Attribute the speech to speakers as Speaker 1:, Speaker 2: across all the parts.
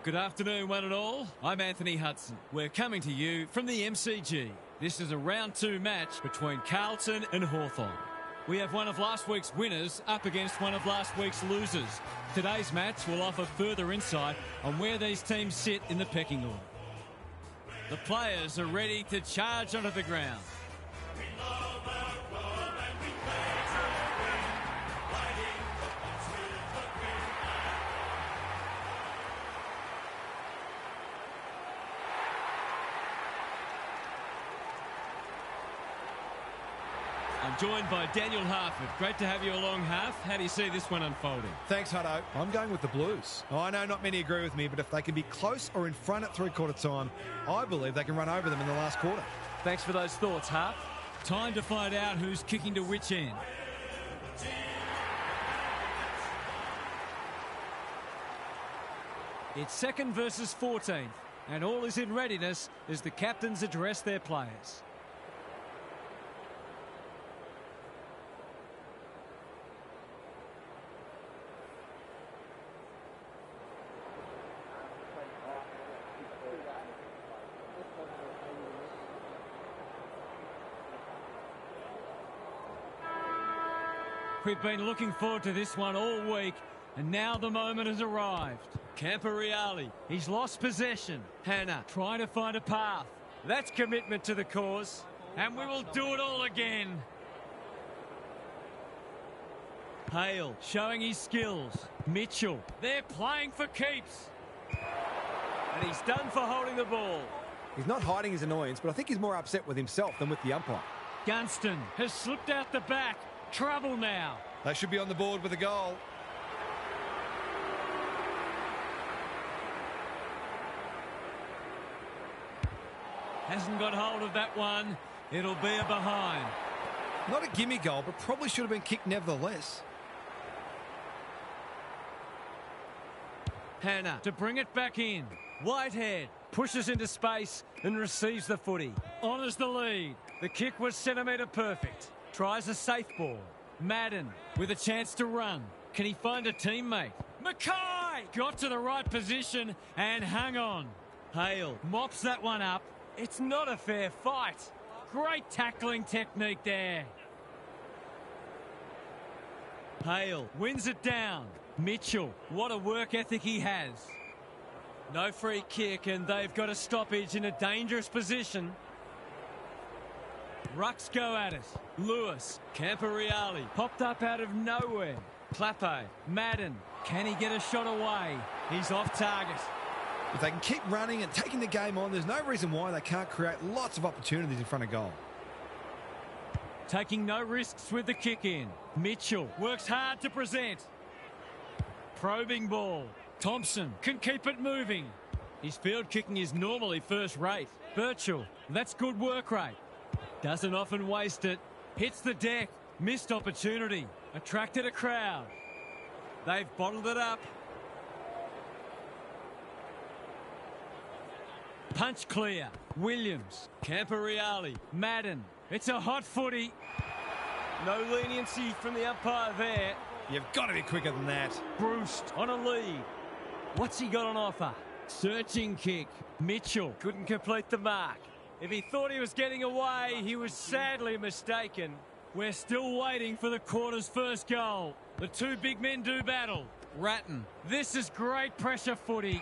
Speaker 1: Good afternoon, one and all. I'm Anthony Hudson. We're coming to you from the MCG. This is a round 2 match between Carlton and Hawthorn. We have one of last week's winners up against one of last week's losers. Today's match will offer further insight on where these teams sit in the pecking order. The players are ready to charge onto the ground. I'm joined by Daniel Harford. Great to have you along, Harf. How do you see this one unfolding?
Speaker 2: Thanks, Hutto. I'm going with the Blues. I know not many agree with me, but if they can be close or in front at three-quarter time, I believe they can run over them in the last quarter.
Speaker 1: Thanks for those thoughts, Harf. Time to find out who's kicking to which end. It's 2nd versus 14th, and all is in readiness as the captains address their players. We've been looking forward to this one all week, and now the moment has arrived. Camporeale, he's lost possession. Hannah trying to find a path. That's commitment to the cause, and we will do it all again. Hale showing his skills. Mitchell, they're playing for keeps. And he's done for holding the ball.
Speaker 2: He's not hiding his annoyance, but I think he's more upset with himself than with the umpire.
Speaker 1: Gunston has slipped out the back. Trouble now.
Speaker 2: They should be on the board with a goal.
Speaker 1: Hasn't got hold of that one. It'll be a behind.
Speaker 2: Not a gimme goal, but probably should have been kicked nevertheless.
Speaker 1: Hannah to bring it back in. Whitehead pushes into space and receives the footy. Honours the lead. The kick was centimetre perfect. Tries a safe ball. Madden with a chance to run. Can he find a teammate? Mackay got to the right position and hung on. Hale mops that one up. It's not a fair fight. Great tackling technique there. Hale wins it down. Mitchell, what a work ethic he has. No free kick, and they've got a stoppage in a dangerous position. Rucks go at it. Lewis, Camporeale, popped up out of nowhere. Clappo, Madden, can he get a shot away? He's off target.
Speaker 2: If they can keep running and taking the game on, there's no reason why they can't create lots of opportunities in front of goal.
Speaker 1: Taking no risks with the kick in. Mitchell works hard to present. Probing ball. Thompson can keep it moving. His field kicking is normally first rate. Birchall, that's good work rate. Doesn't often waste it. Hits the deck. Missed opportunity. Attracted a crowd. They've bottled it up. Punch clear. Williams. Camporeale. Madden. It's a hot footy. No leniency from the umpire there.
Speaker 2: You've got to be quicker than that.
Speaker 1: Bruce on a lead. What's he got on offer? Searching kick. Mitchell couldn't complete the mark. If he thought he was getting away, he was sadly mistaken. We're still waiting for the quarter's first goal. The two big men do battle. Ratton. This is great pressure footy.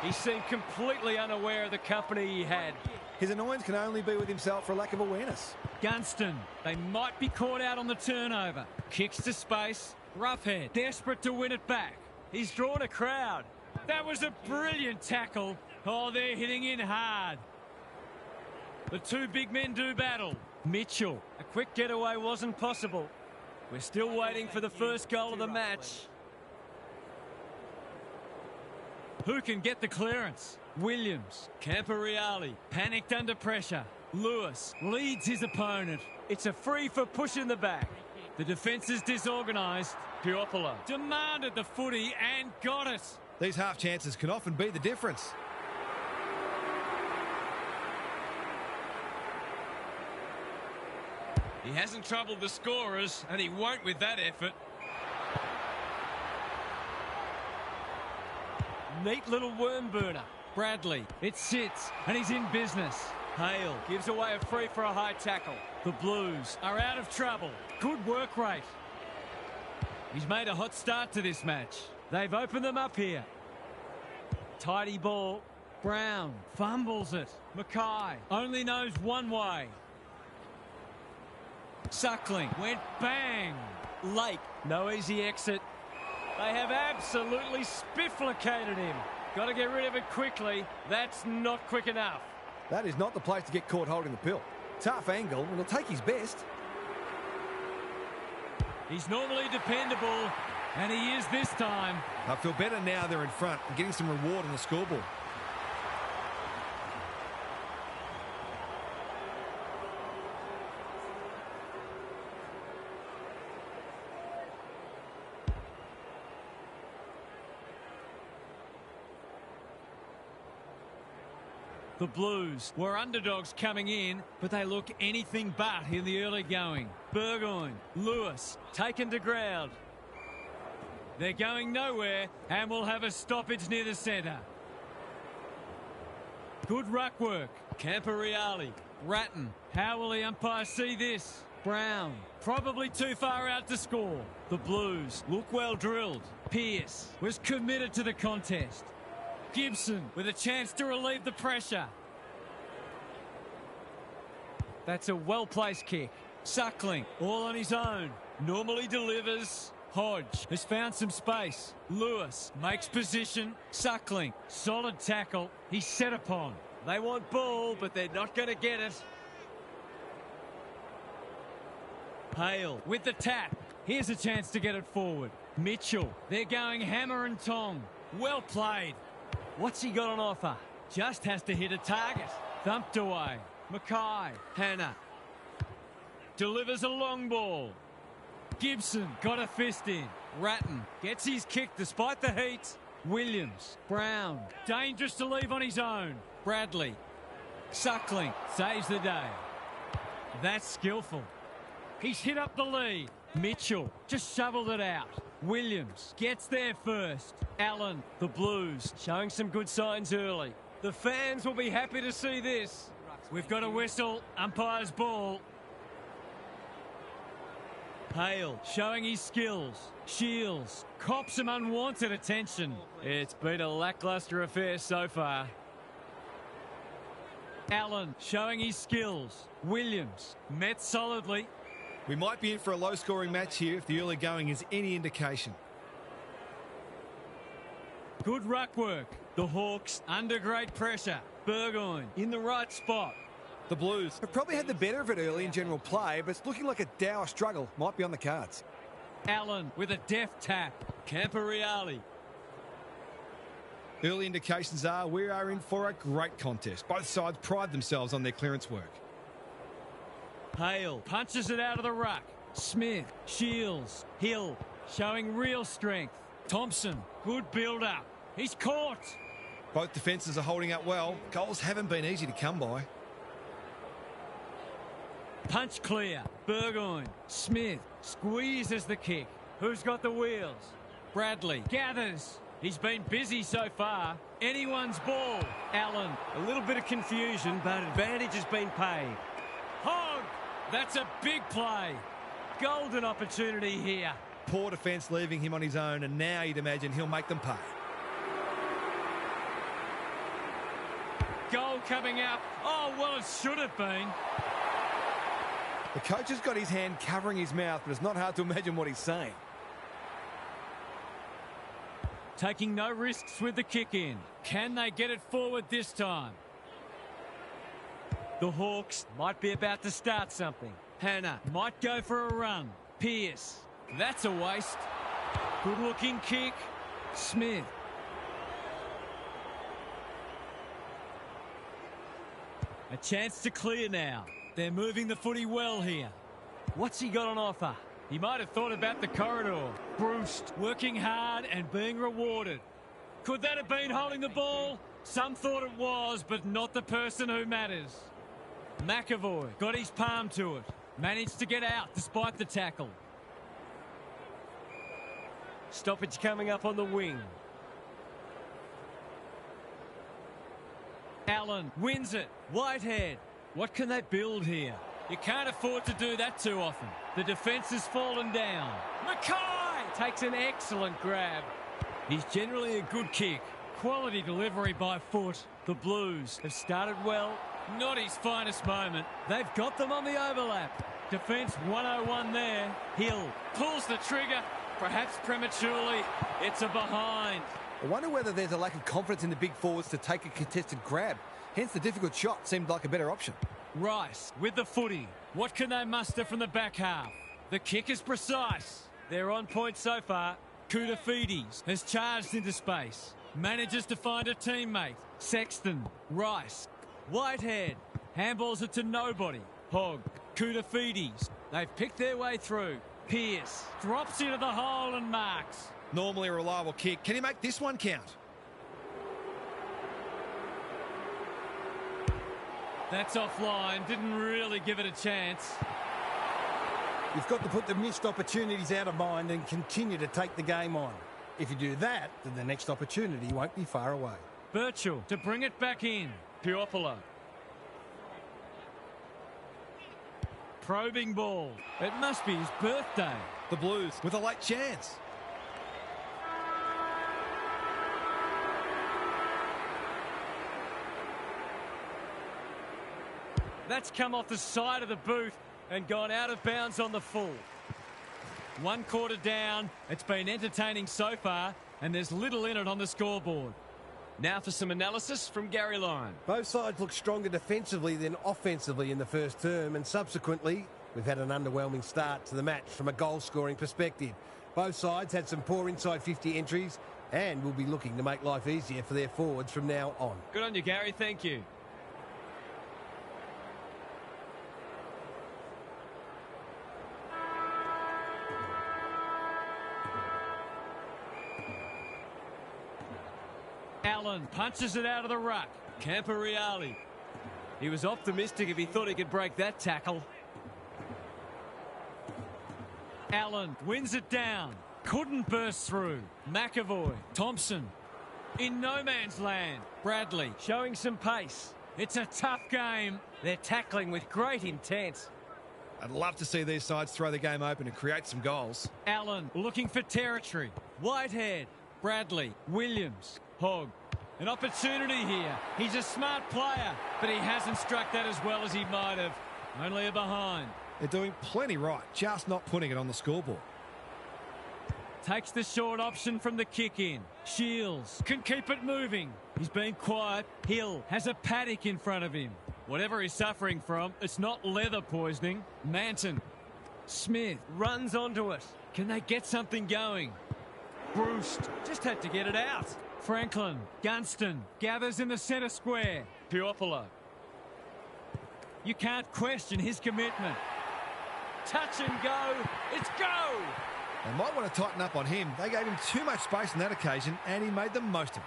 Speaker 1: He seemed completely unaware of the company he had.
Speaker 2: His annoyance can only be with himself for a lack of awareness.
Speaker 1: Gunston. They might be caught out on the turnover. Kicks to space. Roughhead. Desperate to win it back. He's drawn a crowd. That was a brilliant tackle. Oh, they're hitting in hard. The two big men do battle. Mitchell. A quick getaway wasn't possible. We're still waiting for the first goal of the match. Who can get the clearance? Williams. Camporeale. Panicked under pressure. Lewis leads his opponent. It's a free for push in the back. The defence is disorganised. Piopolo demanded the footy and got it.
Speaker 2: These half chances can often be the difference.
Speaker 1: He hasn't troubled the scorers, and he won't with that effort. Neat little worm burner. Bradley, it sits, and he's in business. Hale gives away a free for a high tackle. The Blues are out of trouble. Good work rate. He's made a hot start to this match. They've opened them up here. Tidy ball. Brown fumbles it. Mackay only knows one way. Suckling went bang. Lake, no easy exit. They have absolutely spifflicated him. Got to get rid of it quickly. That's not quick enough.
Speaker 2: That is not the place to get caught holding the pill. Tough angle, and he'll take his best.
Speaker 1: He's normally dependable, and he is this time.
Speaker 2: I feel better now they're in front and getting some reward on the scoreboard.
Speaker 1: The Blues were underdogs coming in, but they look anything but in the early going. Burgoyne, Lewis, taken to ground. They're going nowhere, and will have a stoppage near the centre. Good ruck work. Camporeale, Ratton. How will the umpire see this? Brown, probably too far out to score. The Blues look well drilled. Pearce was committed to the contest. Gibson with a chance to relieve the pressure. That's a well-placed kick. Suckling, all on his own. Normally delivers. Hodge has found some space. Lewis makes position. Suckling, solid tackle. He's set upon. They want ball, but they're not going to get it. Hale with the tap. Here's a chance to get it forward. Mitchell, they're going hammer and tong. Well played. What's he got on offer? Just has to hit a target. Thumped away. Mackay. Hannah. Delivers a long ball. Gibson got a fist in. Ratton gets his kick despite the heat. Williams. Brown. Dangerous to leave on his own. Bradley. Suckling saves the day. That's skillful. He's hit up the lead. Mitchell just shoveled it out. Williams gets there first. Allen, the Blues, showing some good signs early. The fans will be happy to see this. We've got a whistle, umpire's ball. Hale showing his skills. Shields cops some unwanted attention. It's been a lacklustre affair so far. Allen showing his skills. Williams met solidly.
Speaker 2: We might be in for a low-scoring match here if the early going is any indication.
Speaker 1: Good ruck work. The Hawks under great pressure. Burgoyne in the right spot.
Speaker 2: The Blues have probably had the better of it early in general play, but it's looking like a dour struggle might be on the cards.
Speaker 1: Allen with a deft tap. Camporeale.
Speaker 2: Early indications are we are in for a great contest. Both sides pride themselves on their clearance work.
Speaker 1: Hale punches it out of the ruck. Smith, Shields, Hill showing real strength. Thompson, good build-up. He's caught.
Speaker 2: Both defences are holding up well. Goals haven't been easy to come by.
Speaker 1: Punch clear. Burgoyne. Smith squeezes the kick. Who's got the wheels? Bradley gathers. He's been busy so far. Anyone's ball. Allen. A little bit of confusion, but advantage has been paid. Hogg. That's a big play. Golden opportunity here.
Speaker 2: Poor defence leaving him on his own, and now you'd imagine he'll make them pay.
Speaker 1: Goal coming up. Oh, well, it should have been.
Speaker 2: The coach has got his hand covering his mouth, but it's not hard to imagine what he's saying.
Speaker 1: Taking no risks with the kick in. Can they get it forward this time? The Hawks might be about to start something. Hannah might go for a run. Pearce. That's a waste. Good looking kick. Smith. A chance to clear now. They're moving the footy well here. What's he got on offer? He might have thought about the corridor. Bruce working hard and being rewarded. Could that have been holding the ball? Some thought it was, but not the person who matters. McAvoy got his palm to it. Managed to get out despite the tackle. Stoppage coming up on the wing. Allen wins it. Whitehead. What can they build here? You can't afford to do that too often. The defence has fallen down. Mackay takes an excellent grab. He's generally a good kick. Quality delivery by foot. The Blues have started well. Not his finest moment. They've got them on the overlap. Defence 101 there. Hill pulls the trigger. Perhaps prematurely. It's a behind.
Speaker 3: I wonder whether there's a lack of confidence in the big forwards to take a contested grab. Hence the difficult shot seemed like a better option.
Speaker 1: Rice with the footy. What can they muster from the back half? The kick is precise. They're on point so far. Koutafides has charged into space. Manages to find a teammate. Sexton. Rice. Whitehead. Handballs it to nobody. Hogg. Koutafides. They've picked their way through. Pearce drops into the hole and marks.
Speaker 2: Normally a reliable kick. Can he make this one count?
Speaker 1: That's offline. Didn't really give it a chance.
Speaker 4: You've got to put the missed opportunities out of mind and continue to take the game on. If you do that, then the next opportunity won't be far away.
Speaker 1: Birchall to bring it back in. Puopolo. Probing ball. It must be his birthday.
Speaker 2: The Blues with a late chance.
Speaker 1: That's come off the side of the boot and gone out of bounds on the full. 1 quarter down. It's been entertaining so far, and there's little in it on the scoreboard. Now for some analysis from Gary Lyon.
Speaker 4: Both sides look stronger defensively than offensively in the first term, and subsequently we've had an underwhelming start to the match from a goal-scoring perspective. Both sides had some poor inside 50 entries and will be looking to make life easier for their forwards from now on.
Speaker 1: Good on you, Gary. Thank you. Allen punches it out of the ruck. Camporeale. He was optimistic if he thought he could break that tackle. Allen wins it down. Couldn't burst through. McAvoy. Thompson. In no man's land. Bradley showing some pace. It's a tough game. They're tackling with great intent.
Speaker 2: I'd love to see these sides throw the game open and create some goals.
Speaker 1: Allen looking for territory. Whitehead. Bradley. Williams. Hogg. An opportunity here. He's a smart player, but he hasn't struck that as well as he might have. Only a behind.
Speaker 2: They're doing plenty right, just not putting it on the scoreboard.
Speaker 1: Takes the short option from the kick in. Shields can keep it moving. He's been quiet. Hill has a paddock in front of him. Whatever he's suffering from, it's not leather poisoning. Manton. Smith runs onto it. Can they get something going? Bruce just had to get it out. Franklin. Gunston gathers in the centre square. Puopolo. You can't question his commitment. Touch and go. It's go!
Speaker 2: They might want to tighten up on him. They gave him too much space on that occasion, and he made the most of it.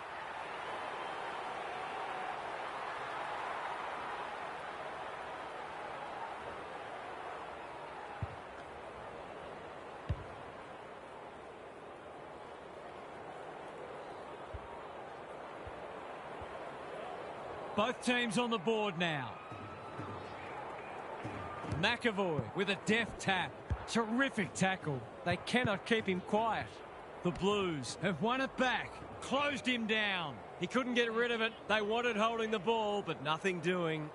Speaker 1: Both teams on the board now. McAvoy with a deft tap. Terrific tackle. They cannot keep him quiet. The Blues have won it back. Closed him down. He couldn't get rid of it. They wanted holding the ball, but nothing doing.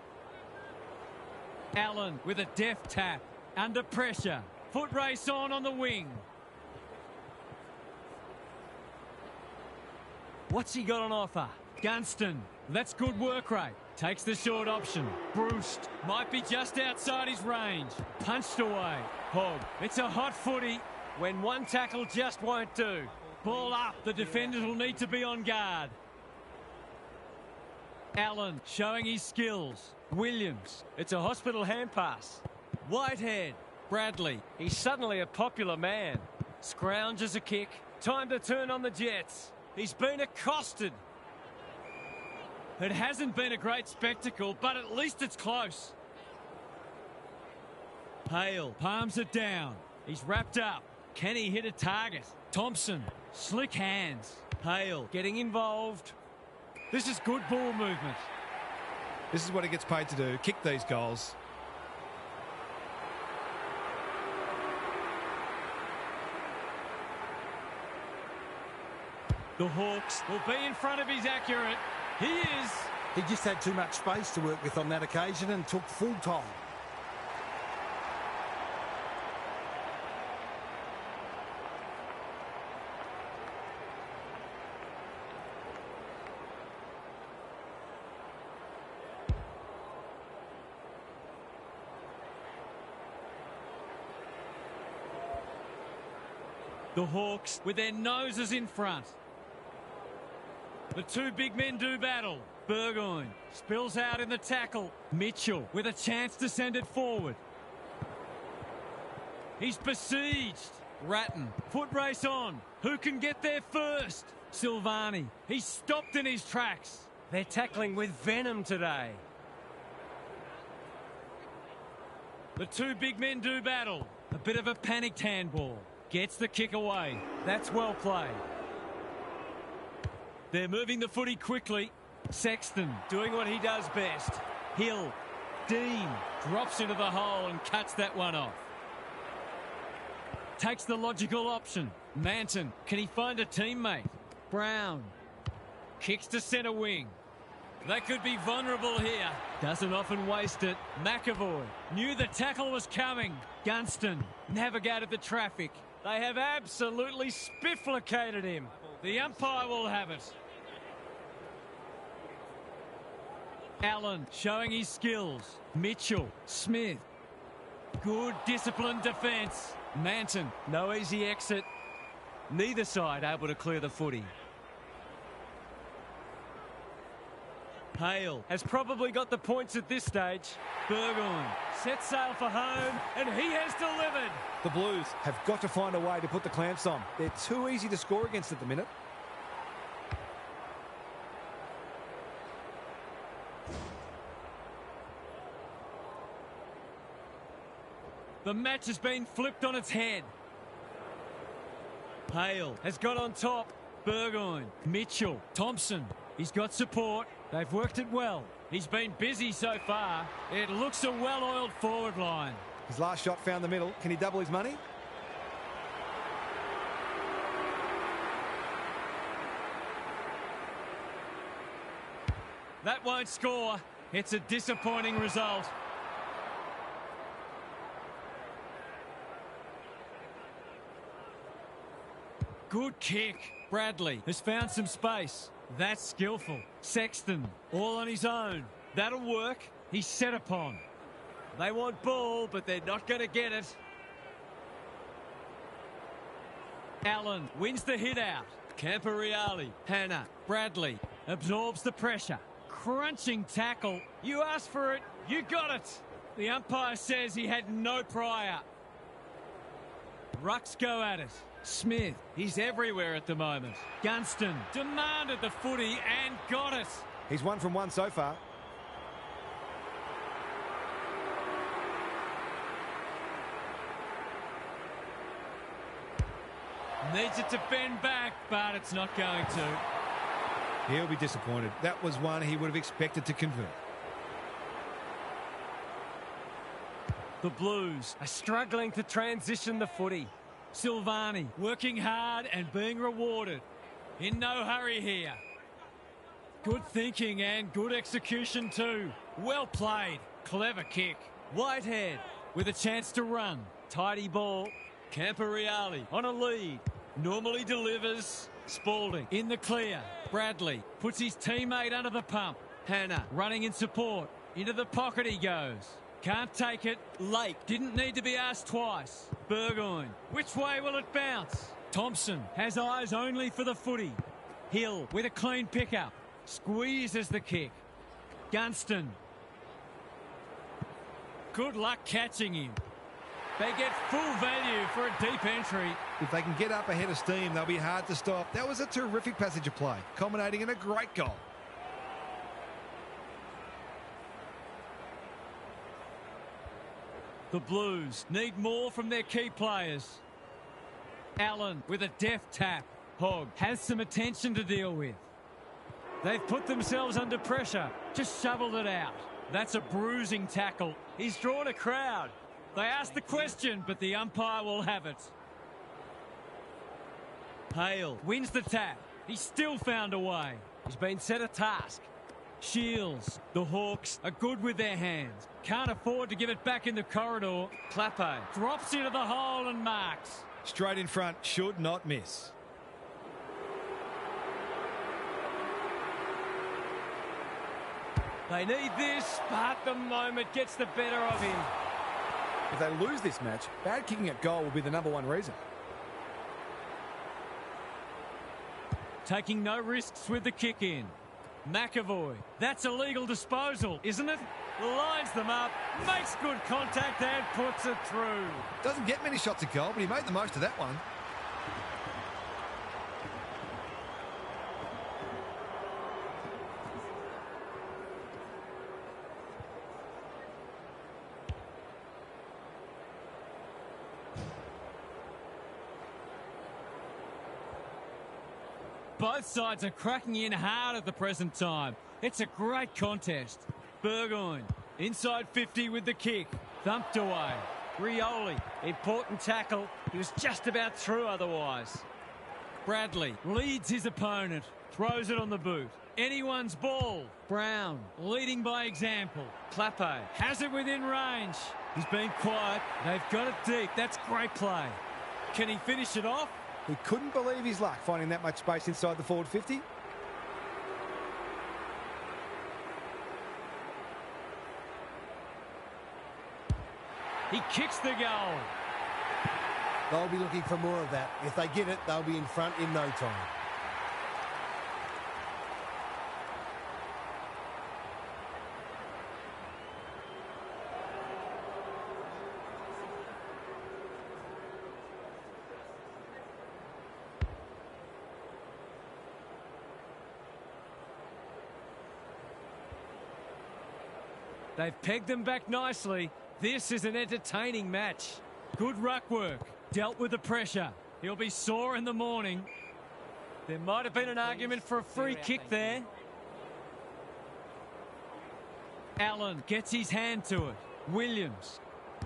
Speaker 1: Allen with a deft tap. Under pressure. Foot race on the wing. What's he got on offer? Gunston. That's good work rate. Takes the short option. Bruce might be just outside his range. Punched away. Hogg. It's a hot footy when one tackle just won't do. Ball up. The defenders will need to be on guard. Allen showing his skills. Williams. It's a hospital hand pass. Whitehead. Bradley. He's suddenly a popular man. Scrounges a kick. Time to turn on the Jets. He's been accosted. It hasn't been a great spectacle, but at least it's close. Hale palms it down. He's wrapped up. Can he hit a target? Thompson, slick hands. Hale getting involved. This is good ball movement.
Speaker 2: This is what he gets paid to do, kick these goals.
Speaker 1: The Hawks will be in front of his accurate. He is.
Speaker 4: He just had too much space to work with on that occasion and took full time.
Speaker 1: The Hawks with their noses in front. The two big men do battle. Burgoyne spills out in the tackle. Mitchell with a chance to send it forward. He's besieged. Ratton, foot race on. Who can get there first? Silvani, he's stopped in his tracks. They're tackling with venom today. The two big men do battle. A bit of a panicked handball. Gets the kick away. That's well played. They're moving the footy quickly. Sexton doing what he does best. Hill. Dean drops into the hole and cuts that one off. Takes the logical option. Manton, can he find a teammate? Brown. Kicks to centre wing. They could be vulnerable here. Doesn't often waste it. McAvoy knew the tackle was coming. Gunston navigated the traffic. They have absolutely spifflicated him. The umpire will have it. Allen showing his skills. Mitchell, Smith. Good disciplined defence. Manton, no easy exit. Neither side able to clear the footy. Hale has probably got the points at this stage. Burgoyne sets sail for home, and he has delivered.
Speaker 2: The Blues have got to find a way to put the clamps on. They're too easy to score against at the minute.
Speaker 1: The match has been flipped on its head. Hale has got on top. Burgoyne, Mitchell, Thompson. He's got support. They've worked it well. He's been busy so far. It looks a well-oiled forward line.
Speaker 2: His last shot found the middle. Can he double his money?
Speaker 1: That won't score. It's a disappointing result. Good kick. Bradley has found some space. That's skillful. Sexton, all on his own. That'll work. He's set upon. They want ball, but they're not going to get it. Allen wins the hit out. Camporeale, Hannah, Bradley absorbs the pressure. Crunching tackle. You asked for it, you got it. The umpire says he had no prior. Rucks go at it. Smith, he's everywhere at the moment. Gunston demanded the footy and got it.
Speaker 2: He's 1 from 1 so far.
Speaker 1: Needs it to bend back, but it's not going to.
Speaker 2: He'll be disappointed. That was one he would have expected to convert.
Speaker 1: The Blues are struggling to transition the footy. Silvani working hard and being rewarded. In no hurry here. Good thinking and good execution too. Well played. Clever kick. Whitehead with a chance to run. Tidy ball. Camporeale on a lead. Normally delivers. Spalding in the clear. Bradley puts his teammate under the pump. Hannah running in support. Into the pocket he goes. Can't take it. Lake didn't need to be asked twice. Burgoyne, which way will it bounce? Thompson has eyes only for the footy. Hill with a clean pickup. Squeezes the kick. Gunston. Good luck catching him. They get full value for a deep entry.
Speaker 2: If they can get up ahead of steam, they'll be hard to stop. That was a terrific passage of play, culminating in a great goal.
Speaker 1: The Blues need more from their key players. Allen with a deft tap. Hogg has some attention to deal with. They've put themselves under pressure. Just shoveled it out. That's a bruising tackle. He's drawn a crowd. They asked the question, but the umpire will have it. Hale wins the tap. He's still found a way. He's been set a task. Shields. The Hawks are good with their hands. Can't afford to give it back in the corridor. Clappe drops into the hole and marks.
Speaker 2: Straight in front, should not miss.
Speaker 1: They need this, but the moment gets the better of him.
Speaker 3: If they lose this match, bad kicking at goal will be the #1 reason.
Speaker 1: Taking no risks with the kick in. McAvoy. That's a legal disposal, isn't it? Lines them up, makes good contact and puts it through.
Speaker 2: Doesn't get many shots at goal, but he made the most of that one.
Speaker 1: Both sides are cracking in hard at the present time. It's a great contest. Burgoyne, inside 50 with the kick. Thumped away. Rioli, important tackle. He was just about through otherwise. Bradley leads his opponent. Throws it on the boot. Anyone's ball. Brown, leading by example. Clappe has it within range. He's been quiet. They've got it deep. That's great play. Can he finish it off?
Speaker 3: He couldn't believe his luck finding that much space inside the forward 50.
Speaker 1: He kicks the goal.
Speaker 4: They'll be looking for more of that. If they get it, they'll be in front in no time.
Speaker 1: They've pegged them back nicely. This is an entertaining match. Good ruck work. Dealt with the pressure. He'll be sore in the morning. There might have been an argument for a free kick there. Allen gets his hand to it. Williams.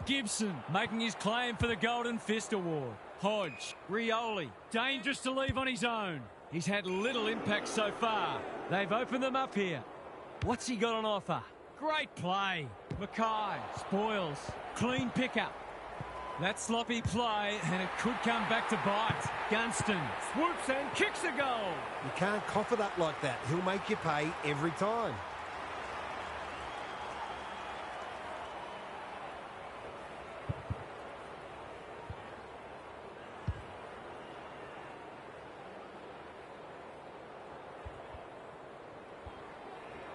Speaker 1: Gibson making his claim for the Golden Fist Award. Hodge. Rioli. Dangerous to leave on his own. He's had little impact so far. They've opened them up here. What's he got on offer? Great play. Mackay spoils. Clean pickup. That sloppy play, and it could come back to bite. Gunston swoops and kicks a goal.
Speaker 4: You can't cough it up like that. He'll make you pay every time.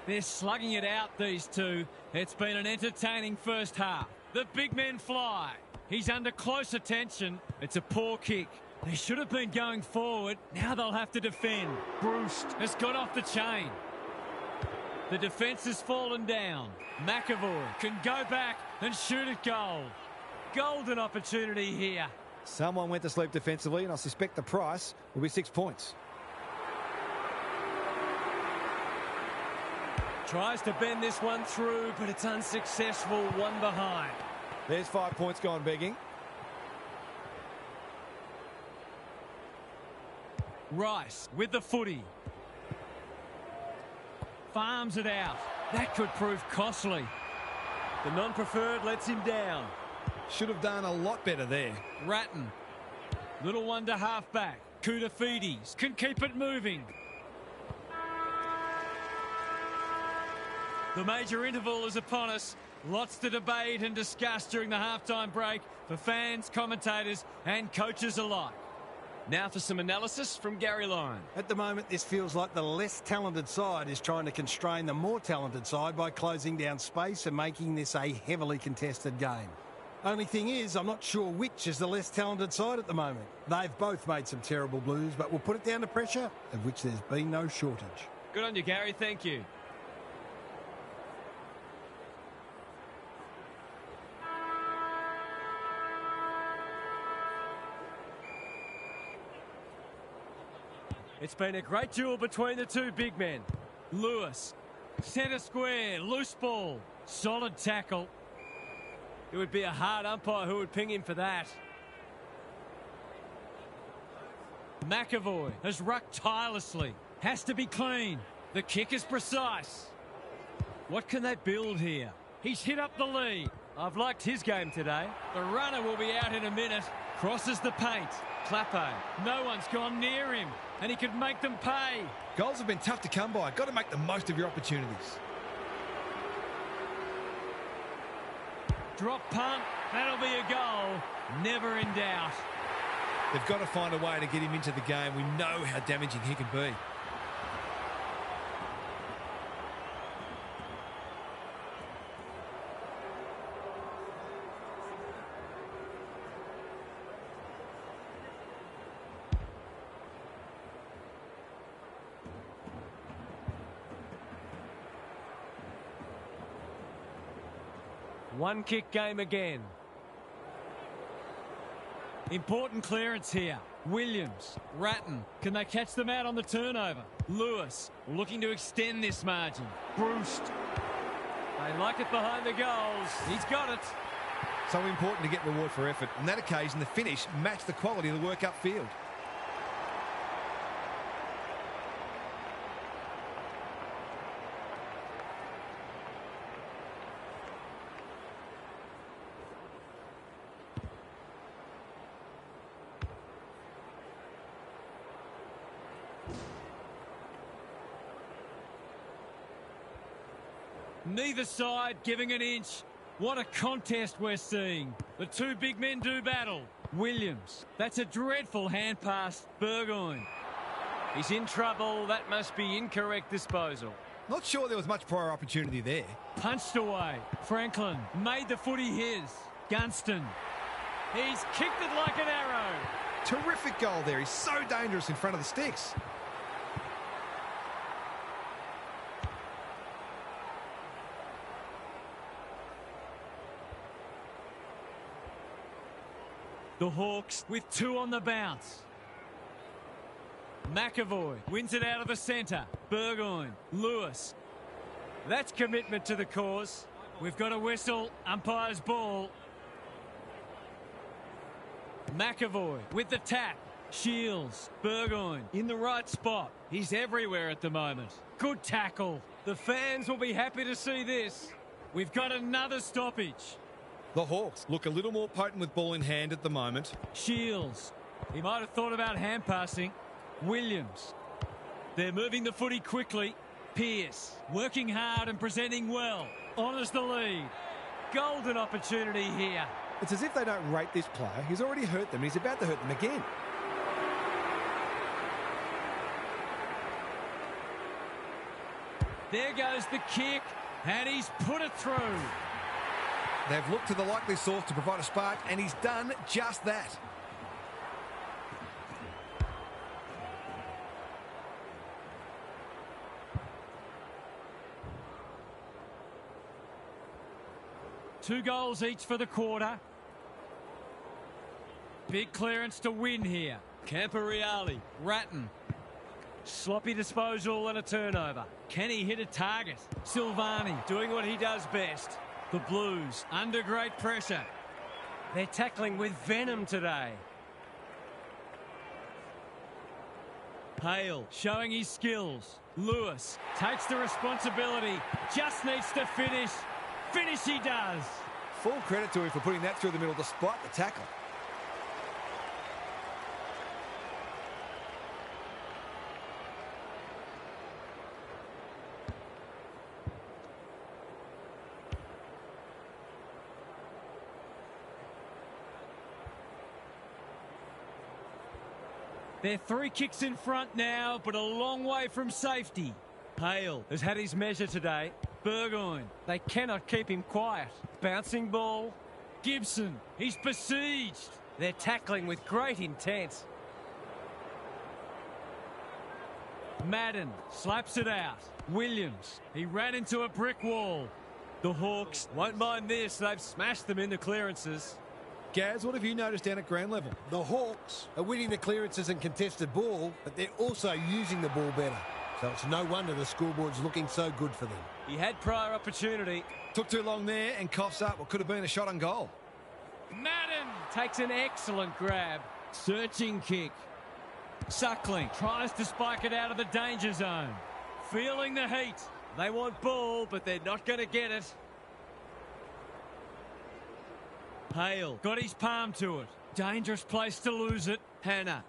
Speaker 1: They're slugging it out, these two. It's been an entertaining first half. The big men fly. He's under close attention. It's a poor kick. They should have been going forward. Now they'll have to defend. Bruce has got off the chain. The defence has fallen down. McAvoy can go back and shoot at goal. Golden opportunity here.
Speaker 3: Someone went to sleep defensively, and I suspect the price will be 6 points.
Speaker 1: Tries to bend this one through, but it's unsuccessful. One behind.
Speaker 3: There's 5 points gone begging.
Speaker 1: Rice with the footy. Farms it out. That could prove costly. The non-preferred lets him down.
Speaker 2: Should have done a lot better there.
Speaker 1: Ratton. Little one to half-back. Koutafidis can keep it moving. The major interval is upon us. Lots to debate and discuss during the halftime break for fans, commentators and coaches alike. Now for some analysis from Gary Lyon.
Speaker 4: At the moment, this feels like the less talented side is trying to constrain the more talented side by closing down space and making this a heavily contested game. Only thing is, I'm not sure which is the less talented side at the moment. They've both made some terrible blues, but we'll put it down to pressure, of which there's been no shortage.
Speaker 1: Good on you, Gary. Thank you. It's been a great duel between the two big men. Lewis. Centre square. Loose ball. Solid tackle. It would be a hard umpire who would ping him for that. McAvoy has rucked tirelessly. Has to be clean. The kick is precise. What can they build here? He's hit up the lead. I've liked his game today. The runner will be out in a minute. Crosses the paint. Clappo. No one's gone near him. And he could make them pay.
Speaker 2: Goals have been tough to come by. Got to make the most of your opportunities.
Speaker 1: Drop punt. That'll be a goal. Never in doubt.
Speaker 2: They've got to find a way to get him into the game. We know how damaging he can be.
Speaker 1: One kick game again. Important clearance here. Williams, Ratton. Can they catch them out on the turnover? Lewis looking to extend this margin. Brust. They like it behind the goals. He's got it.
Speaker 2: So important to get reward for effort. On that occasion, the finish matched the quality of the work upfield.
Speaker 1: Neither side giving an inch. What a contest we're seeing. The two big men do battle. Williams. That's a dreadful hand pass. Burgoyne. He's in trouble. That must be incorrect disposal.
Speaker 2: Not sure there was much prior opportunity there.
Speaker 1: Punched away. Franklin made the footy his. Gunston. He's kicked it like an arrow.
Speaker 2: Terrific goal there. He's so dangerous in front of the sticks.
Speaker 1: The Hawks with two on the bounce. McAvoy wins it out of the centre. Burgoyne. Lewis. That's commitment to the cause. We've got a whistle. Umpire's ball. McAvoy with the tap. Shields. Burgoyne in the right spot. He's everywhere at the moment. Good tackle. The fans will be happy to see this. We've got another stoppage.
Speaker 2: The Hawks look a little more potent with ball in hand at the moment.
Speaker 1: Shields. He might have thought about hand passing. Williams. They're moving the footy quickly. Pearce working hard and presenting well. Honours the lead. Golden opportunity here.
Speaker 3: It's as if they don't rate this player. He's already hurt them and he's about to hurt them again.
Speaker 1: There goes the kick and he's put it through.
Speaker 2: They've looked to the likely source to provide a spark, and he's done just that.
Speaker 1: Two goals each for the quarter. Big clearance to win here. Camporeale, Ratton. Sloppy disposal and a turnover. Can he hit a target? Silvani doing what he does best. The Blues under great pressure. They're tackling with venom today. Hale showing his skills. Lewis takes the responsibility. Just needs to finish. Finish he does.
Speaker 3: Full credit to him for putting that through the middle despite the tackle.
Speaker 1: They're three kicks in front now, but a long way from safety. Hale has had his measure today. Burgoyne, they cannot keep him quiet. Bouncing ball. Gibson, he's besieged. They're tackling with great intent. Madden slaps it out. Williams, he ran into a brick wall. The Hawks won't mind this. They've smashed them in the clearances.
Speaker 2: Gaz, what have you noticed down at ground level?
Speaker 4: The Hawks are winning the clearances and contested ball, but they're also using the ball better. So it's no wonder the scoreboard's looking so good for them.
Speaker 1: He had prior opportunity.
Speaker 2: Took too long there and coughs up what could have been a shot on goal.
Speaker 1: Madden takes an excellent grab. Searching kick. Suckling tries to spike it out of the danger zone. Feeling the heat. They want ball, but they're not going to get it. Hale got his palm to it. Dangerous place to lose it. Hannah.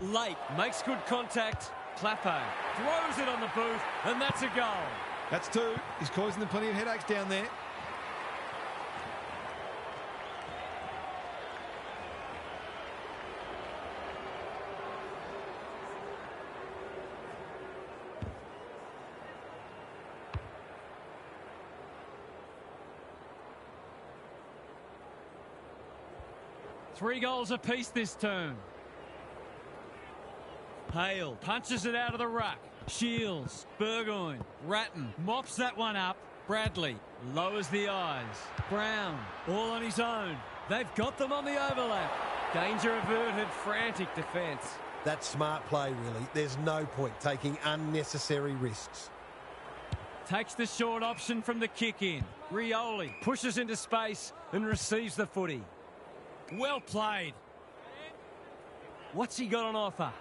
Speaker 1: Lake makes good contact. Clappo throws it on the boot, and that's a goal.
Speaker 2: That's two. He's causing them plenty of headaches down there.
Speaker 1: Three goals apiece this term. Hale punches it out of the ruck. Shields, Burgoyne, Ratton mops that one up. Bradley lowers the eyes. Brown all on his own. They've got them on the overlap. Danger averted, frantic defence.
Speaker 4: That's smart play, really. There's no point taking unnecessary risks.
Speaker 1: Takes the short option from the kick in. Rioli pushes into space and receives the footy. Well played. What's he got on offer?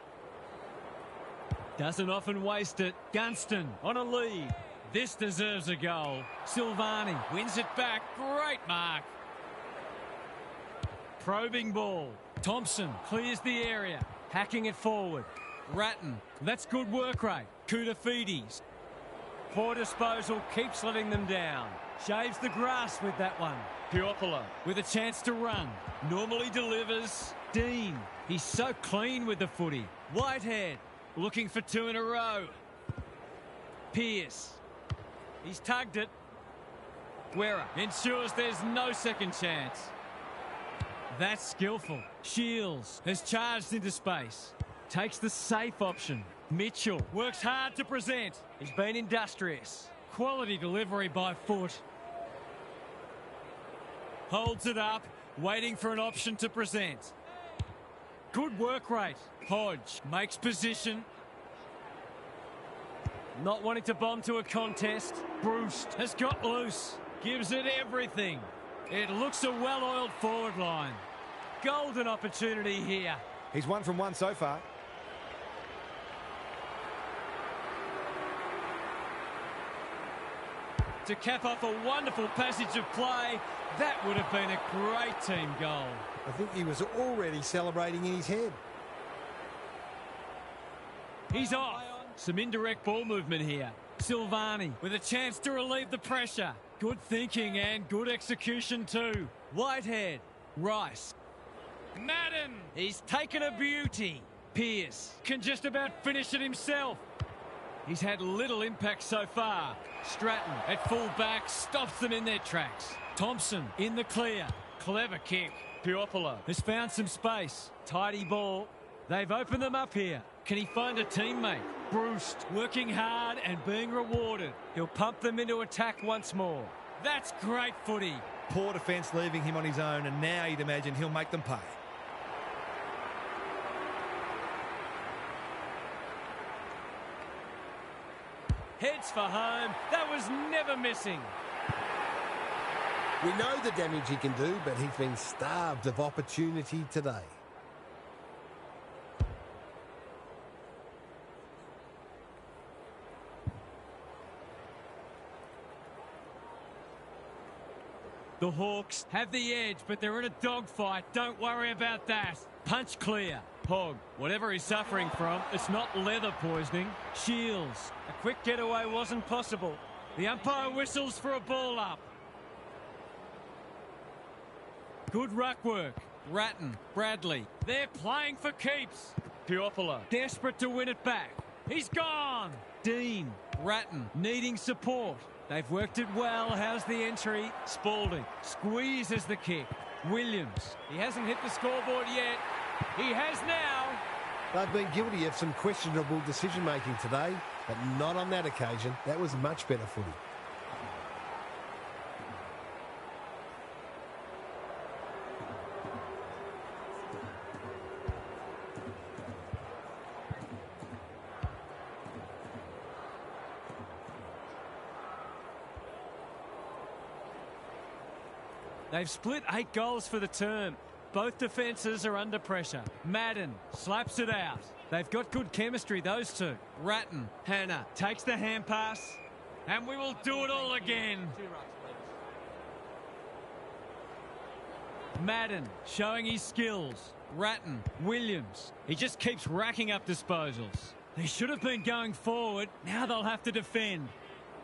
Speaker 1: Doesn't often waste it. Gunston on a lead. This deserves a goal. Silvani wins it back. Great mark. Probing ball. Thompson clears the area. Hacking it forward. Ratton. That's good work rate. Koutafidis. Poor disposal. Keeps letting them down. Shaves the grass with that one. Piopolo with a chance to run. Normally delivers. Dean. He's so clean with the footy. Whitehead looking for two in a row. Pearce. He's tugged it. Guerra ensures there's no second chance. That's skillful. Shields has charged into space. Takes the safe option. Mitchell works hard to present. He's been industrious. Quality delivery by foot. Holds it up, waiting for an option to present. Good work rate. Hodge makes position. Not wanting to bomb to a contest. Bruce has got loose. Gives it everything. It looks a well-oiled forward line. Golden opportunity here.
Speaker 2: He's 1 from 1 so far.
Speaker 1: To cap off a wonderful passage of play, that would have been a great team goal.
Speaker 4: I think he was already celebrating in his head.
Speaker 1: He's off. Some indirect ball movement here. Silvani with a chance to relieve the pressure. Good thinking and good execution too. Whitehead. Rice. Madden. He's taken a beauty. Pearce can just about finish it himself. He's had little impact so far. Stratton at full back stops them in their tracks. Thompson in the clear. Clever kick. Piopolo has found some space. Tidy ball. They've opened them up here. Can he find a teammate? Bruce working hard and being rewarded. He'll pump them into attack once more. That's great footy.
Speaker 2: Poor defence leaving him on his own, and now you'd imagine he'll make them pay.
Speaker 1: Heads for home. That was never missing.
Speaker 4: We know the damage he can do, but he's been starved of opportunity today.
Speaker 1: The Hawks have the edge, but they're in a dogfight. Don't worry about that. Punch clear. Hogg, whatever he's suffering from, it's not leather poisoning. Shields. A quick getaway wasn't possible. The umpire whistles for a ball up. Good ruck work. Ratton, Bradley. They're playing for keeps. Piopolo, desperate to win it back. He's gone. Dean, Ratton, needing support. They've worked it well. How's the entry? Spalding squeezes the kick. Williams, he hasn't hit the scoreboard yet. He has now.
Speaker 4: They've been guilty of some questionable decision-making today, but not on that occasion. That was much better footy.
Speaker 1: They've split 8 goals for the term. Both defences are under pressure. Madden slaps it out. They've got good chemistry, those two. Ratton, Hannah takes the hand pass. And we will do it all again. Madden showing his skills. Ratton, Williams. He just keeps racking up disposals. They should have been going forward. Now they'll have to defend.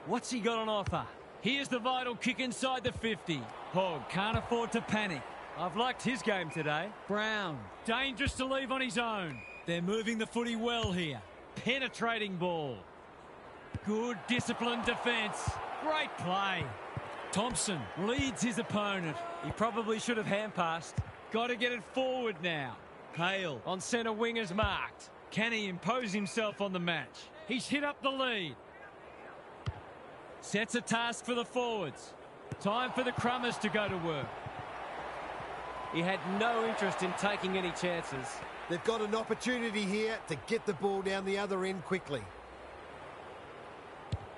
Speaker 1: What's he got on offer? Here's the vital kick inside the 50. Hogg can't afford to panic. I've liked his game today. Brown, dangerous to leave on his own. They're moving the footy well here. Penetrating ball. Good disciplined defence. Great play. Thompson leads his opponent. He probably should have hand passed. Got to get it forward now. Hale on centre wing is marked. Can he impose himself on the match? He's hit up the lead. Sets a task for the forwards. Time for the Crummers to go to work.
Speaker 5: He had no interest in taking any chances.
Speaker 4: They've got an opportunity here to get the ball down the other end quickly.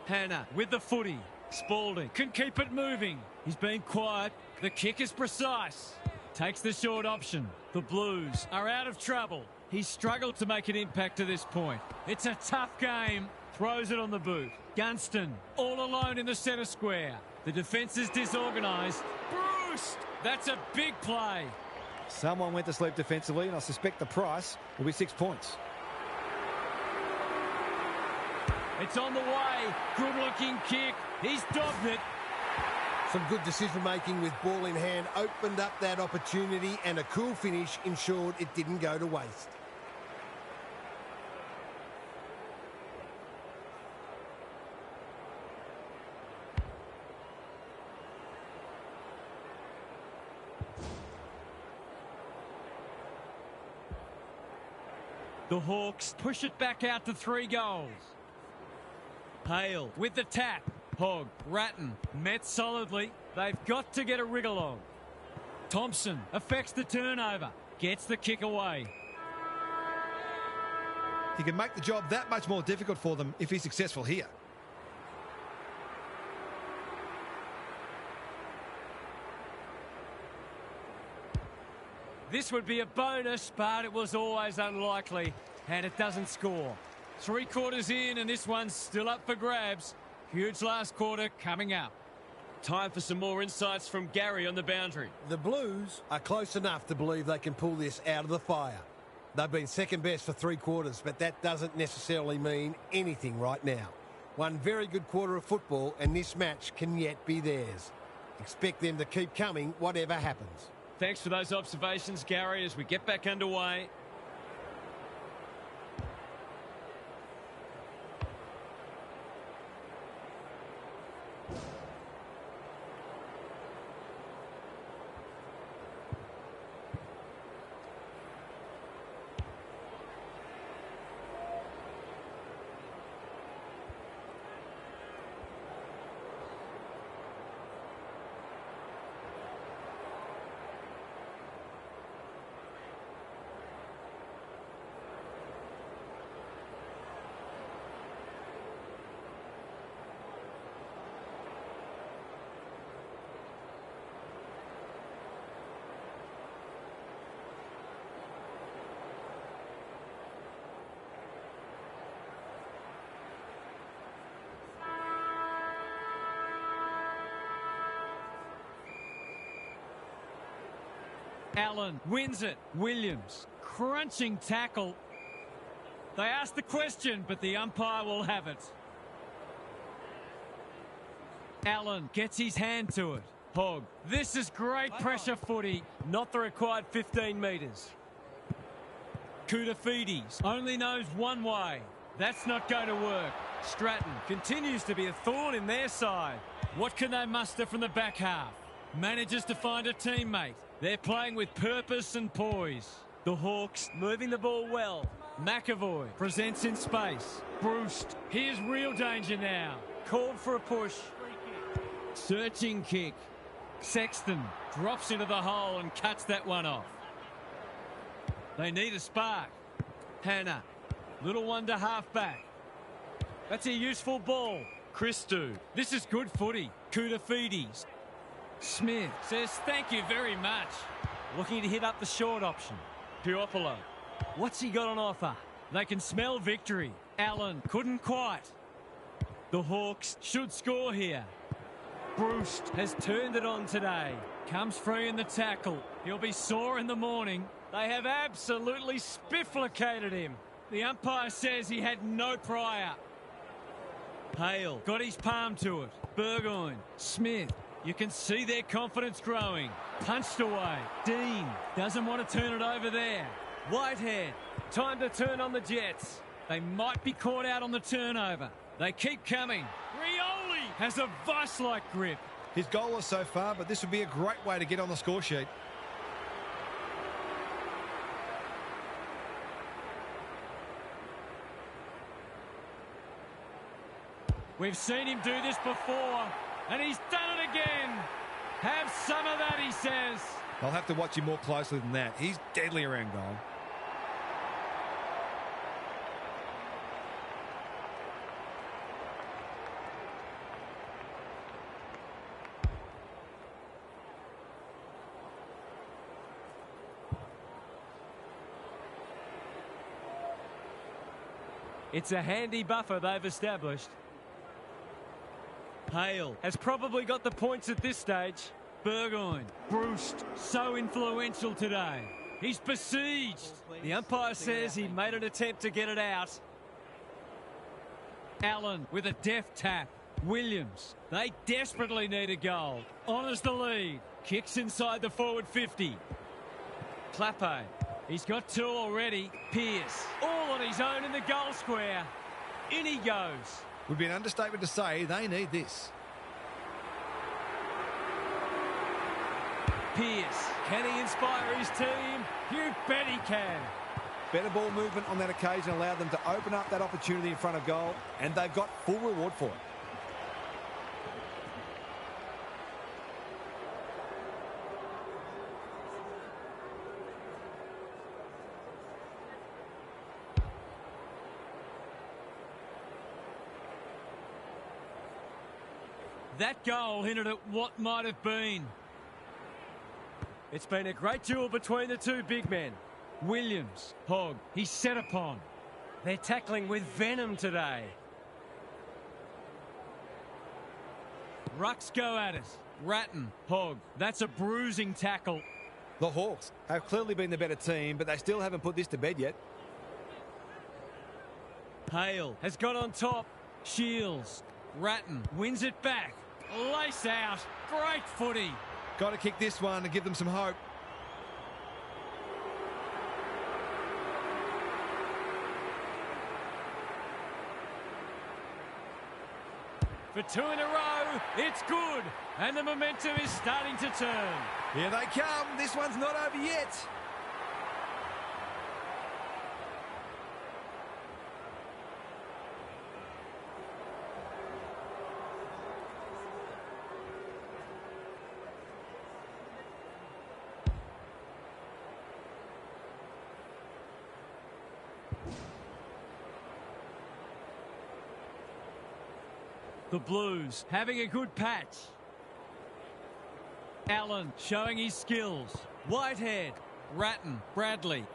Speaker 1: Hannah with the footy. Spalding can keep it moving. He's been quiet. The kick is precise. Takes the short option. The Blues are out of trouble. He's struggled to make an impact to this point. It's a tough game. Throws it on the boot. Gunston all alone in the centre square. The defence is disorganised. Bruce! That's a big play.
Speaker 2: Someone went to sleep defensively, and I suspect the price will be 6 points.
Speaker 1: It's on the way. Good-looking kick. He's dobbed it.
Speaker 4: Some good decision-making with ball in hand opened up that opportunity, and a cool finish ensured it didn't go to waste.
Speaker 1: The Hawks push it back out to 3 goals. Hale with the tap. Hogg, Ratton, met solidly. They've got to get a wriggle on. Thompson affects the turnover. Gets the kick away.
Speaker 2: He can make the job that much more difficult for them if he's successful here.
Speaker 1: This would be a bonus, but it was always unlikely, and it doesn't score. 3 quarters in, and this one's still up for grabs. Huge last quarter coming up.
Speaker 5: Time for some more insights from Gary on the boundary.
Speaker 4: The Blues are close enough to believe they can pull this out of the fire. They've been second best for 3 quarters, but that doesn't necessarily mean anything right now. One very good quarter of football, and this match can yet be theirs. Expect them to keep coming, whatever happens.
Speaker 5: Thanks for those observations, Gary, as we get back underway.
Speaker 1: Allen wins it. Williams, crunching tackle. They asked the question, but the umpire will have it. Allen gets his hand to it. Hogg, this is great pressure footy, not the required 15 metres. Koutafidis only knows one way. That's not going to work. Stratton continues to be a thorn in their side. What can they muster from the back half? Manages to find a teammate. They're playing with purpose and poise. The Hawks moving the ball well. McAvoy presents in space. Bruce, here's real danger now. Called for a push. Searching kick. Sexton drops into the hole and cuts that one off. They need a spark. Hannah, little one to half back. That's a useful ball. Christou, this is good footy. Koutafidis. Smith says thank you very much. Looking to hit up the short option. Puopolo. What's he got on offer? They can smell victory. Allen couldn't quite. The Hawks should score here. Bruce has turned it on today. Comes free in the tackle. He'll be sore in the morning. They have absolutely spifflicated him. The umpire says he had no prior. Hale got his palm to it. Burgoyne. Smith. You can see their confidence growing. Punched away. Dean doesn't want to turn it over there. Whitehead. Time to turn on the Jets. They might be caught out on the turnover. They keep coming. Rioli has a vice-like grip.
Speaker 2: His goalless so far, but this would be a great way to get on the score sheet.
Speaker 1: We've seen him do this before, and he's done it again. Have some of that, he says.
Speaker 2: I'll have to watch him more closely than that. He's deadly around goal.
Speaker 1: It's a handy buffer they've established. Hale has probably got the points at this stage. Burgoyne, Bruce, so influential today. He's besieged. The umpire says he made an attempt to get it out. Allen with a deft tap. Williams, they desperately need a goal. Honours the lead. Kicks inside the forward 50. Clappe. He's got two already. Pearce, all on his own in the goal square. In he goes.
Speaker 2: Would be an understatement to say they need this.
Speaker 1: Pearce, can he inspire his team? You bet he can.
Speaker 3: Better ball movement on that occasion allowed them to open up that opportunity in front of goal, and they've got full reward for it.
Speaker 1: That goal hinted at what might have been. It's been a great duel between the two big men. Williams, Hogg, he's set upon. They're tackling with venom today. Rucks go at it. Ratton, Hogg, that's a bruising tackle.
Speaker 3: The Hawks have clearly been the better team, but they still haven't put this to bed yet.
Speaker 1: Hale has got on top. Shields, Ratton wins it back. Lace out. Great footy.
Speaker 2: Got to kick this one to give them some hope.
Speaker 1: For two in a row, it's good. And the momentum is starting to turn.
Speaker 2: Here they come. This one's not over yet.
Speaker 1: The Blues having a good patch. Allen showing his skills. Whitehead, Ratton, Bradley.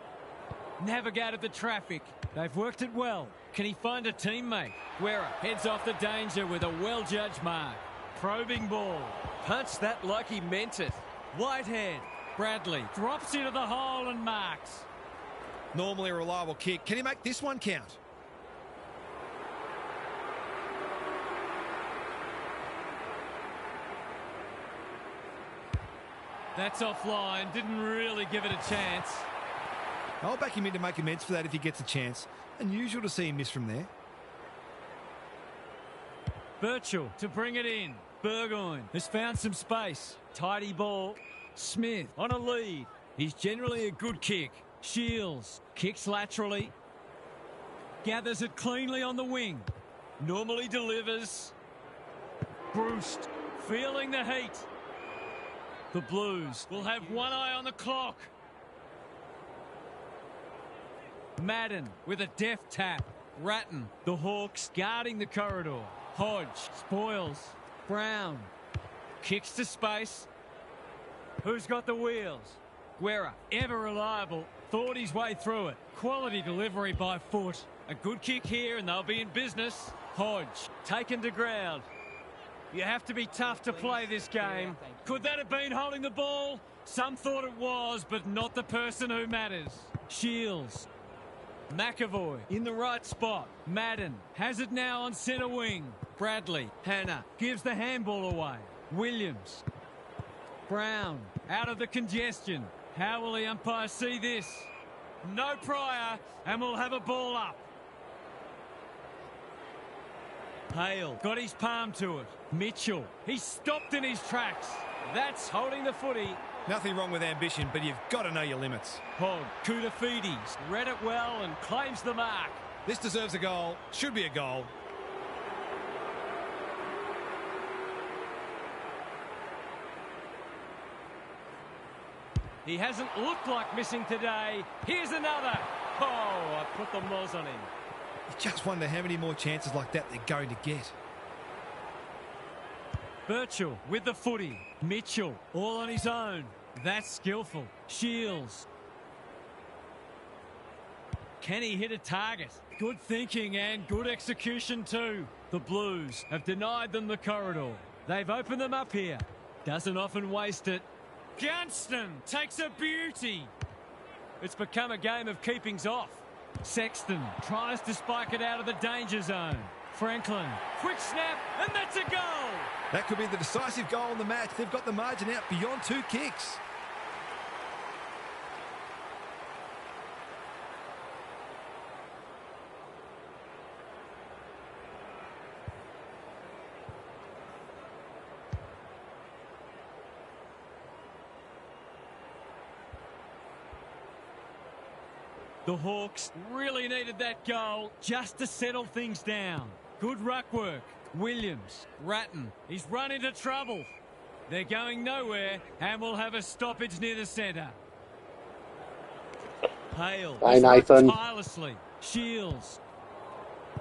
Speaker 1: Navigated the traffic. They've worked it well. Can he find a teammate? Guerra heads off the danger with a well-judged mark. Probing ball. Punched that like he meant it. Whitehead, Bradley drops into the hole and marks.
Speaker 2: Normally a reliable kick. Can he make this one count?
Speaker 1: That's offline. Didn't really give it a chance.
Speaker 2: I'll back him in to make amends for that if he gets a chance. Unusual to see him miss from there.
Speaker 1: Birchall to bring it in. Burgoyne has found some space. Tidy ball. Smith on a lead. He's generally a good kick. Shields kicks laterally. Gathers it cleanly on the wing. Normally delivers. Bruce feeling the heat. The Blues will have one eye on the clock. Madden with a deft tap. Ratton, the Hawks guarding the corridor. Hodge spoils. Brown kicks to space. Who's got the wheels? Guerra, ever reliable, thought his way through it. Quality delivery by foot. A good kick here and they'll be in business. Hodge, taken to ground. You have to be tough to play this game. Could that have been holding the ball? Some thought it was, but not the person who matters. Shields. McAvoy in the right spot. Madden has it now on centre wing. Bradley. Hannah gives the handball away. Williams. Brown out of the congestion. How will the umpire see this? No prior, and we'll have a ball up. Hale got his palm to it. Mitchell, he's stopped in his tracks. That's holding the footy.
Speaker 2: Nothing wrong with ambition, but you've got to know your limits.
Speaker 1: Hogg, Koutafidis, read it well and claims the mark.
Speaker 2: This deserves a goal. Should be a goal.
Speaker 1: He hasn't looked like missing today. Here's another. Oh, I put the moz on him.
Speaker 2: You just wonder how many more chances like that they're going to get.
Speaker 1: Birchall with the footy. Mitchell all on his own. That's skillful. Shields. Can he hit a target? Good thinking and good execution too. The Blues have denied them the corridor. They've opened them up here. Doesn't often waste it. Gunston takes a beauty. It's become a game of keepings off. Sexton tries to spike it out of the danger zone. Franklin, quick snap, and that's a goal.
Speaker 2: That could be the decisive goal in the match. They've got the margin out beyond 2 kicks.
Speaker 1: The Hawks really needed that goal just to settle things down. Good ruck work. Williams, Ratton, he's run into trouble. They're going nowhere and we'll have a stoppage near the centre. Hale.
Speaker 6: Hey Nathan.
Speaker 1: Tirelessly. Shields.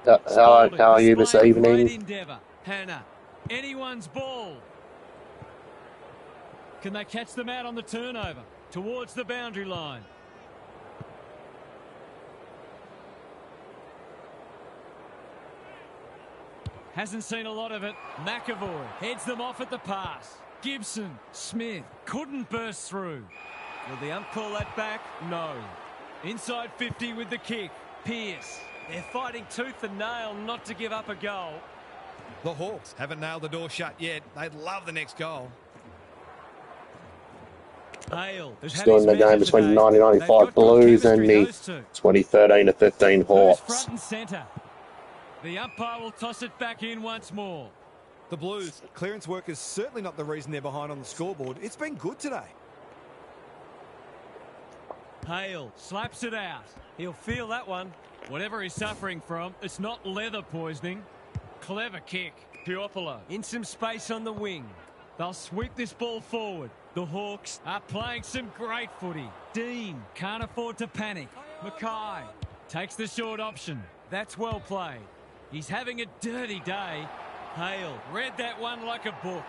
Speaker 6: How are you this evening?
Speaker 1: Great endeavour. Hannah. Anyone's ball. Can they catch them out on the turnover? Towards the boundary line. Hasn't seen a lot of it. McAvoy heads them off at the pass. Gibson, Smith couldn't burst through. Will the ump call that back? No. Inside 50 with the kick. Pearce. They're fighting tooth and nail not to give up a goal.
Speaker 2: The Hawks haven't nailed the door shut yet. They'd love the next goal.
Speaker 1: Hale.
Speaker 6: Still in the game between 1995 Blues and the 2013-15 Hawks.
Speaker 1: Front and centre. The umpire will toss it back in once more.
Speaker 2: The Blues, clearance work is certainly not the reason they're behind on the scoreboard. It's been good today.
Speaker 1: Hale slaps it out. He'll feel that one. Whatever he's suffering from, it's not leather poisoning. Clever kick. Puopolo in some space on the wing. They'll sweep this ball forward. The Hawks are playing some great footy. Dean can't afford to panic. Mackay takes the short option. That's well played. He's having a dirty day. Hale read that one like a book.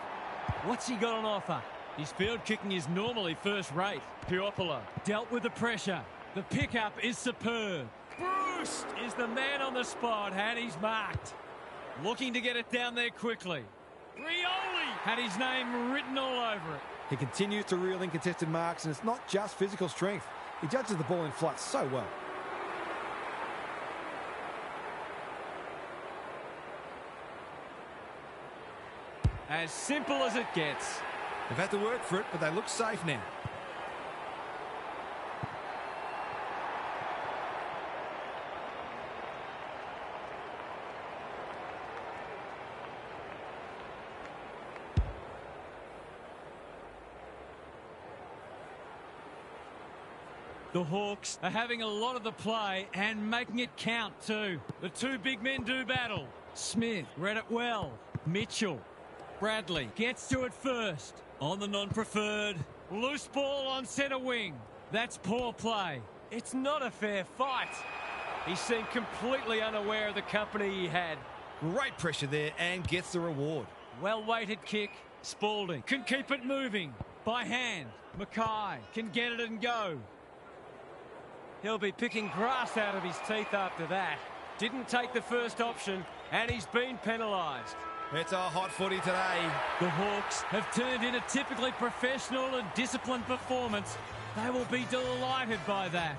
Speaker 1: What's he got on offer? His field kicking is normally first rate. Puopolo dealt with the pressure. The pickup is superb. Bruce is the man on the spot and he's marked. Looking to get it down there quickly. Rioli had his name written all over it.
Speaker 2: He continues to reel in contested marks, and it's not just physical strength. He judges the ball in flight so well.
Speaker 1: As simple as it gets.
Speaker 2: They've had to work for it, but they look safe now.
Speaker 1: The Hawks are having a lot of the play and making it count too. The two big men do battle. Smith read it well. Mitchell. Bradley gets to it first. On the non-preferred. Loose ball on centre wing. That's poor play. It's not a fair fight. He seemed completely unaware of the company he had.
Speaker 2: Great pressure there and gets the reward.
Speaker 1: Well-weighted kick. Spalding can keep it moving. By hand. Mackay can get it and go. He'll be picking grass out of his teeth after that. Didn't take the first option, and he's been penalised.
Speaker 2: It's a hot footy today.
Speaker 1: The Hawks have turned in a typically professional and disciplined performance. They will be delighted by that.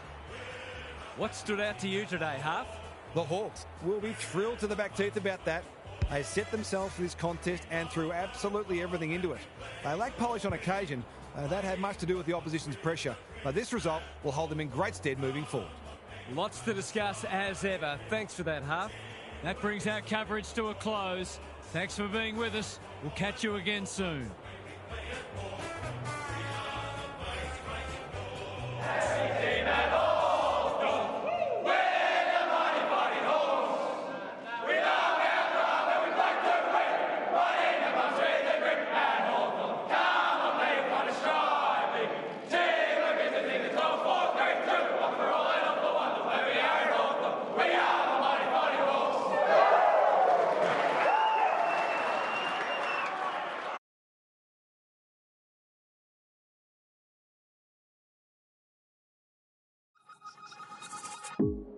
Speaker 1: What stood out to you today, Huff?
Speaker 2: The Hawks will be thrilled to the back teeth about that. They set themselves for this contest and threw absolutely everything into it. They lacked polish on occasion. That had much to do with the opposition's pressure. But this result will hold them in great stead moving forward.
Speaker 1: Lots to discuss as ever. Thanks for that, Huff. That brings our coverage to a close. Thanks for being with us. We'll catch you again soon.
Speaker 6: you.